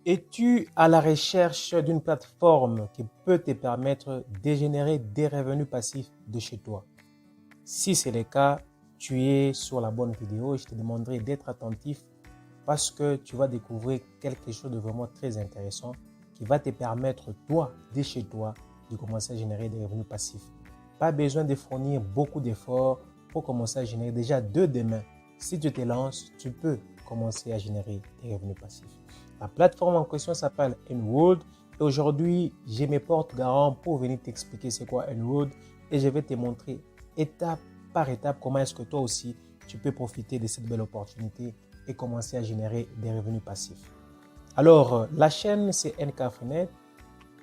Es-tu à la recherche d'une plateforme qui peut te permettre de générer des revenus passifs de chez toi? Si c'est le cas, tu es sur la bonne vidéo et je te demanderai d'être attentif parce que tu vas découvrir quelque chose de vraiment très intéressant qui va te permettre, toi, de chez toi, de commencer à générer des revenus passifs. Pas besoin de fournir beaucoup d'efforts pour commencer à générer déjà de demain. Si tu te lances, tu peux commencer à générer des revenus passifs. La plateforme en question s'appelle Enwood et aujourd'hui, j'ai mes portes garants pour venir t'expliquer c'est quoi Enwood et je vais te montrer étape par étape comment est-ce que toi aussi, tu peux profiter de cette belle opportunité et commencer à générer des revenus passifs. Alors, la chaîne, c'est NKFNet,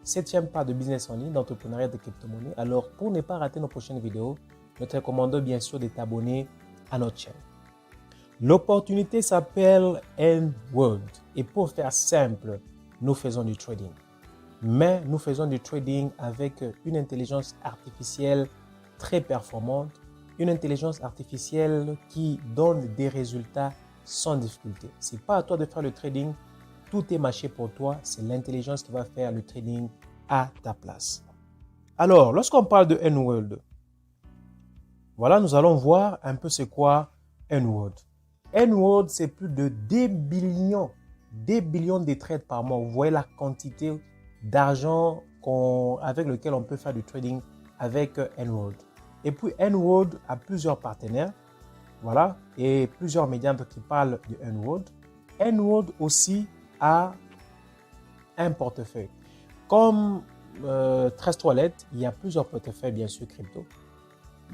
7e part de business en ligne, d'entrepreneuriat de crypto-monnaie. Alors, pour ne pas rater nos prochaines vidéos, nous te recommandons bien sûr de t'abonner à notre chaîne. L'opportunité s'appelle Enwood et pour faire simple, nous faisons du trading. Mais nous faisons du trading avec une intelligence artificielle très performante, une intelligence artificielle qui donne des résultats sans difficulté. Ce n'est pas à toi de faire le trading, tout est mâché pour toi, c'est l'intelligence qui va faire le trading à ta place. Alors, lorsqu'on parle de Enwood, voilà, nous allons voir un peu c'est quoi Enwood. Enwood, c'est plus de 10 billions de trades par mois. Vous voyez la quantité d'argent avec lequel on peut faire du trading avec Enwood. Et puis Enwood a plusieurs partenaires, voilà, et plusieurs médias qui parlent de Enwood. Enwood aussi a un portefeuille. Comme Trust Wallet, il y a plusieurs portefeuilles bien sûr crypto.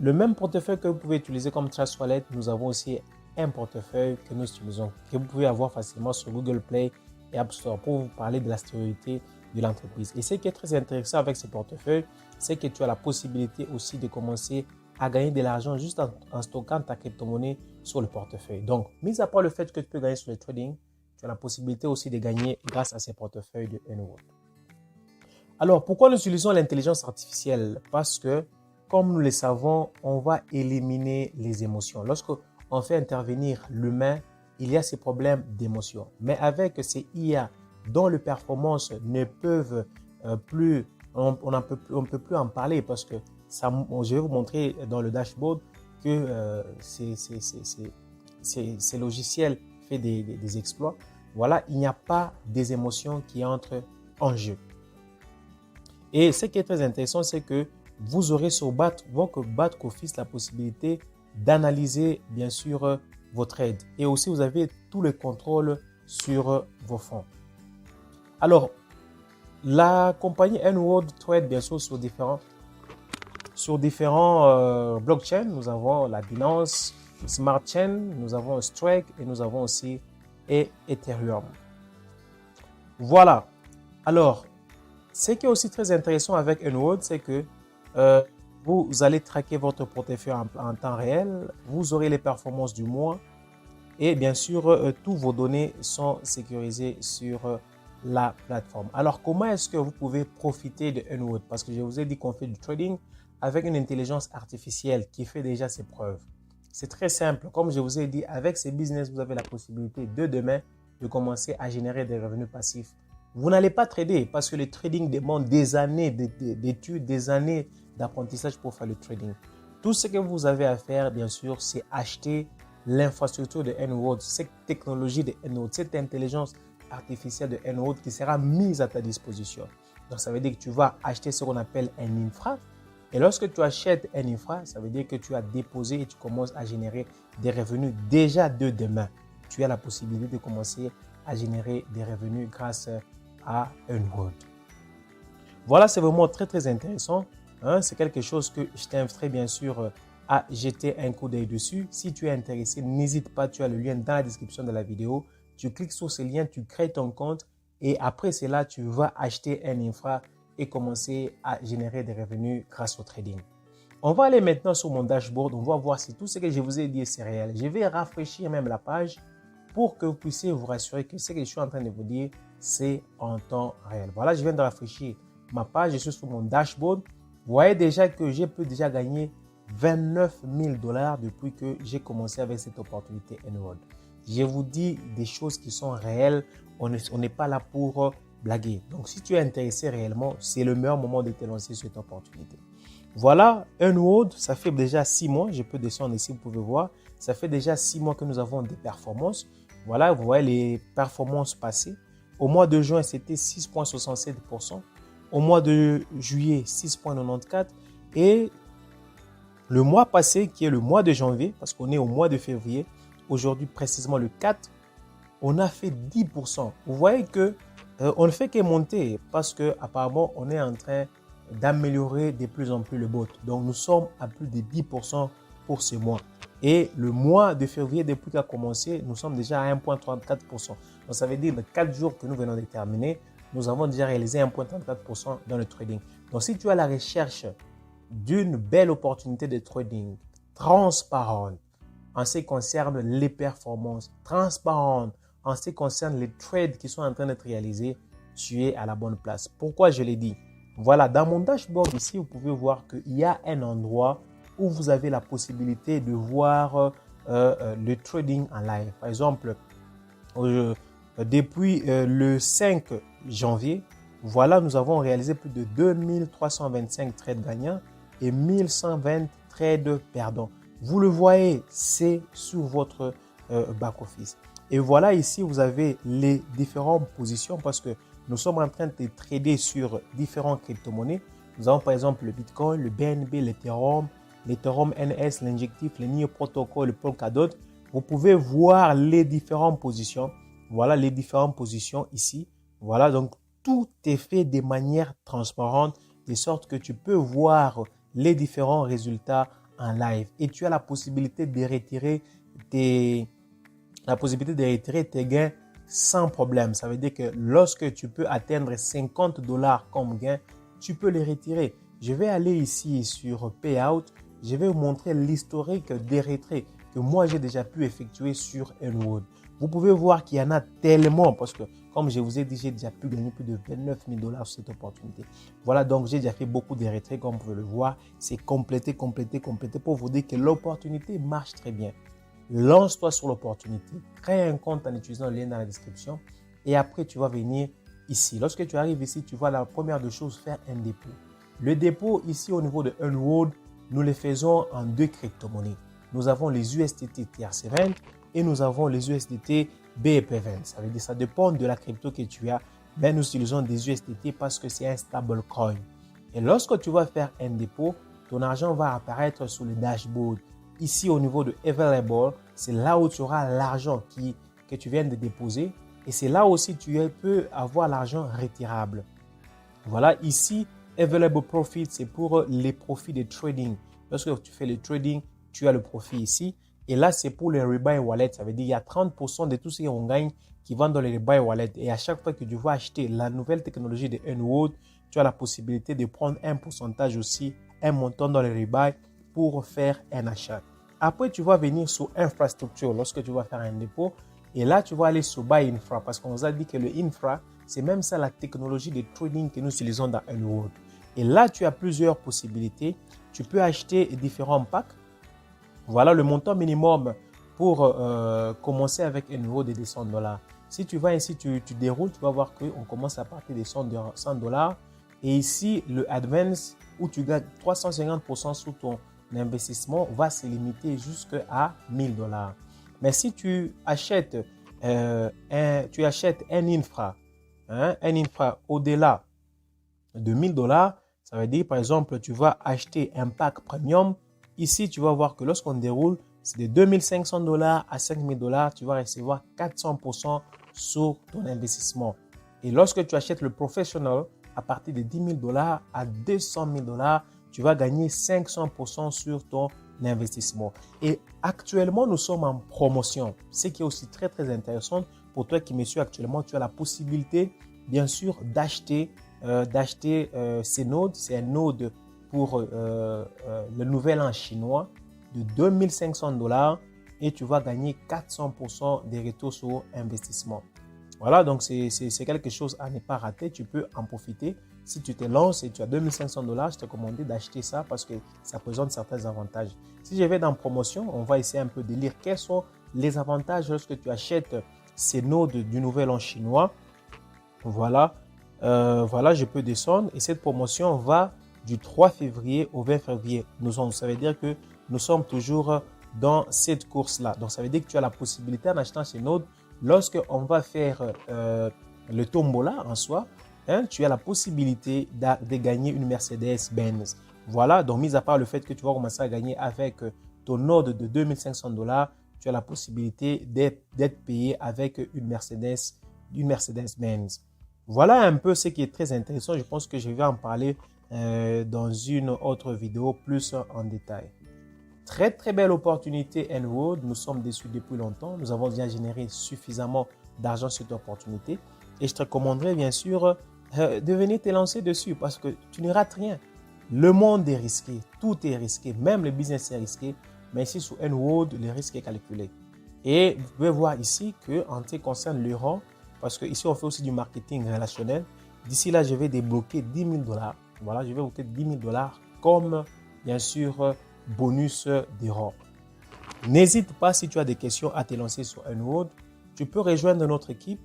Le même portefeuille que vous pouvez utiliser comme Trust Wallet, nous avons aussi un portefeuille que nous utilisons, que vous pouvez avoir facilement sur Google Play et App Store pour vous parler de la sécurité de l'entreprise. Et ce qui est très intéressant avec ce portefeuille, c'est que tu as la possibilité aussi de commencer à gagner de l'argent juste en stockant ta crypto-monnaie sur le portefeuille. Donc, mis à part le fait que tu peux gagner sur le trading, tu as la possibilité aussi de gagner grâce à ces portefeuilles de Enwood. Alors, pourquoi nous utilisons l'intelligence artificielle? Parce que, comme nous le savons, on va éliminer les émotions. Lorsqu'on fait intervenir l'humain, il y a ces problèmes d'émotion. Mais avec ces IA dont les performances ne peuvent plus, on ne peut plus en parler parce que je vais vous montrer dans le dashboard que ces logiciels font des exploits. Voilà, il n'y a pas des émotions qui entrent en jeu. Et ce qui est très intéressant, c'est que vous aurez sur votre back office la possibilité d'analyser bien sûr vos trades. Et aussi, vous avez tout le contrôle sur vos fonds. Alors, la compagnie Enwood trade bien sûr sur différents blockchains. Nous avons la Binance Smart Chain, nous avons Strike et nous avons aussi Ethereum. Voilà. Alors, ce qui est aussi très intéressant avec Enwood, c'est que vous allez traquer votre portefeuille en temps réel, vous aurez les performances du mois et bien sûr, tous vos données sont sécurisées sur la plateforme. Alors, comment est-ce que vous pouvez profiter de Enwood? Parce que je vous ai dit qu'on fait du trading avec une intelligence artificielle qui fait déjà ses preuves. C'est très simple. Comme je vous ai dit, avec ces business, vous avez la possibilité de demain de commencer à générer des revenus passifs. Vous n'allez pas trader parce que le trading demande des années d'études, des années d'apprentissage pour faire le trading. Tout ce que vous avez à faire, bien sûr, c'est acheter l'infrastructure de Enwood, cette technologie de Enwood, cette intelligence artificielle de Enwood qui sera mise à ta disposition. Donc, ça veut dire que tu vas acheter ce qu'on appelle un infra. Et lorsque tu achètes un infra, ça veut dire que tu as déposé et tu commences à générer des revenus déjà de demain. Tu as la possibilité de commencer à générer des revenus grâce à Enwood. Voilà, c'est vraiment très très intéressant. C'est quelque chose que je t'inviterai bien sûr à jeter un coup d'œil dessus. Si tu es intéressé, n'hésite pas, tu as le lien dans la description de la vidéo. Tu cliques sur ce lien, tu crées ton compte et après cela, tu vas acheter un infra et commencer à générer des revenus grâce au trading. On va aller maintenant sur mon dashboard. On va voir si tout ce que je vous ai dit c'est réel. Je vais rafraîchir même la page pour que vous puissiez vous rassurer que ce que je suis en train de vous dire, c'est en temps réel. Voilà, je viens de rafraîchir ma page. Je suis sur mon dashboard. Vous voyez déjà que j'ai pu déjà gagner 29 000 $ depuis que j'ai commencé avec cette opportunité Enwood. Je vous dis des choses qui sont réelles. On n'est pas là pour blaguer. Donc, si tu es intéressé réellement, c'est le meilleur moment de te lancer sur cette opportunité. Voilà, Earnwood, ça fait déjà 6 mois. Je peux descendre ici, vous pouvez voir. Ça fait déjà 6 mois que nous avons des performances. Voilà, vous voyez les performances passées. Au mois de juin, c'était 6,67%. Au mois de juillet, 6,94%. Et le mois passé, qui est le mois de janvier, parce qu'on est au mois de février, aujourd'hui précisément le 4, on a fait 10%. Vous voyez que on ne fait que monter parce que apparemment on est en train d'améliorer de plus en plus le bot. Donc nous sommes à plus de 10% pour ce mois. Et le mois de février, depuis qu'il a commencé, nous sommes déjà à 1,34%. Donc ça veut dire que 4 jours que nous venons de terminer, nous avons déjà réalisé 1,34% dans le trading. Donc si tu as la recherche d'une belle opportunité de trading transparente en ce qui concerne les performances, transparente en ce qui concerne les trades qui sont en train d'être réalisés, tu es à la bonne place. Pourquoi je l'ai dit? Voilà, dans mon dashboard ici, vous pouvez voir qu'il y a un endroit où vous avez la possibilité de voir le trading en live. Par exemple, depuis le 5 janvier, voilà, nous avons réalisé plus de 2325 trades gagnants et 1120 trades perdants. Vous le voyez, c'est sur votre back-office. Et voilà, ici, vous avez les différentes positions parce que nous sommes en train de trader sur différentes crypto-monnaies. Nous avons par exemple le Bitcoin, le BNB, l'Ethereum NS, l'injectif, le NIO Protocol, le Polkadot. Vous pouvez voir les différentes positions. Voilà les différentes positions ici. Voilà, donc tout est fait de manière transparente, de sorte que tu peux voir les différents résultats en live. Et tu as la possibilité de retirer tes gains sans problème. Ça veut dire que lorsque tu peux atteindre $50 comme gain, tu peux les retirer. Je vais aller ici sur Payout. Je vais vous montrer l'historique des retraits que moi j'ai déjà pu effectuer sur Earnwood. Vous pouvez voir qu'il y en a tellement parce que, comme je vous ai dit, j'ai déjà pu gagner plus de $29 000 sur cette opportunité. Voilà, donc j'ai déjà fait beaucoup de retraits, comme vous pouvez le voir. C'est complété pour vous dire que l'opportunité marche très bien. Lance-toi sur l'opportunité. Crée un compte en utilisant le lien dans la description et après tu vas venir ici. Lorsque tu arrives ici, tu vas la première des choses faire un dépôt. Le dépôt ici au niveau de Earnwood, nous le faisons en 2 crypto-monnaies. Nous avons les USDT TRC20 et nous avons les USDT BEP20. Ça veut dire ça dépend de la crypto que tu as, mais nous utilisons des USDT parce que c'est un stablecoin. Et lorsque tu vas faire un dépôt, ton argent va apparaître sur le dashboard. Ici au niveau de Available, c'est là où tu auras l'argent que tu viens de déposer et c'est là aussi tu peux avoir l'argent retirable. Voilà, ici, Available Profit, c'est pour les profits de trading. Lorsque tu fais le trading, tu as le profit ici. Et là, c'est pour les rebuy wallet. Ça veut dire qu'il y a 30% de tout ce qu'on gagne qui vont dans les rebuy wallet. Et à chaque fois que tu vas acheter la nouvelle technologie de Earnwood, tu as la possibilité de prendre un pourcentage aussi, un montant dans les rebuy pour faire un achat. Après, tu vas venir sur infrastructure lorsque tu vas faire un dépôt. Et là, tu vas aller sur Buy Infra parce qu'on nous a dit que le infra, c'est même ça la technologie de trading que nous utilisons dans Earnwood. Et là, tu as plusieurs possibilités. Tu peux acheter différents packs. Voilà le montant minimum pour commencer avec Earnwood est de $100. Si tu vas ici, tu déroules, tu vas voir qu'on commence à partir de $100. Et ici, le Advance où tu gagnes 350% sur ton investissement va se limiter jusqu'à $1000. Mais si tu achètes un infra, un infra au-delà de $1000, ça veut dire par exemple tu vas acheter un pack premium. Ici, tu vas voir que lorsqu'on déroule, c'est de $2500 à $5000, tu vas recevoir 400% sur ton investissement. Et lorsque tu achètes le professionnel, à partir de $10 000 à $200 000, tu vas gagner 500% sur ton investissement. Et actuellement, nous sommes en promotion. Ce qui est aussi très, très intéressant pour toi qui me suis actuellement, tu as la possibilité, bien sûr, d'acheter ces nodes. C'est un node pour le nouvel an chinois de $2500 et tu vas gagner 400% des retours sur investissement. Voilà, donc c'est quelque chose à ne pas rater. Tu peux en profiter. Si tu te lances et tu as $2500, je te recommande d'acheter ça parce que ça présente certains avantages. Si je vais dans promotion, on va essayer un peu de lire quels sont les avantages lorsque tu achètes ces nodes du Nouvel An chinois. Voilà, voilà, je peux descendre et cette promotion va du 3 février au 20 février. Ça veut dire que nous sommes toujours dans cette course-là. Donc, ça veut dire que tu as la possibilité en achetant ces nodes, lorsque on va faire le tombola en soi, hein, tu as la possibilité de gagner une Mercedes-Benz. Voilà, donc mis à part le fait que tu vas commencer à gagner avec ton node de 2500 $, tu as la possibilité d'être payé avec une Mercedes-Benz. Voilà un peu ce qui est très intéressant. Je pense que je vais en parler dans une autre vidéo plus en détail. Très très belle opportunité N-Road. Nous sommes dessus depuis longtemps. Nous avons déjà généré suffisamment d'argent sur cette opportunité. Et je te recommanderais bien sûr de venir te lancer dessus parce que tu ne rates rien. Le monde est risqué. Tout est risqué. Même le business est risqué. Mais ici sur N-Road, le risque est calculé. Et vous pouvez voir ici qu'en ce qui concerne l'euro, parce qu'ici on fait aussi du marketing relationnel. D'ici là, je vais débloquer 10 000 $. Voilà, je vais débloquer 10 000 $ comme bien sûr bonus d'euros. N'hésite pas si tu as des questions à te lancer sur N-Road. Tu peux rejoindre notre équipe.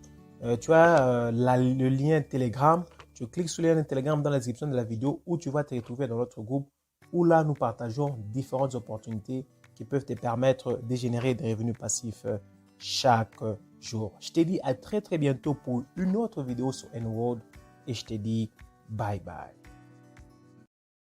Tu as le lien Telegram. Tu cliques sur le lien Telegram dans la description de la vidéo où tu vas te retrouver dans notre groupe où là nous partageons différentes opportunités qui peuvent te permettre de générer des revenus passifs chaque jour. Je te dis à très très bientôt pour une autre vidéo sur N-Road et je te dis bye bye.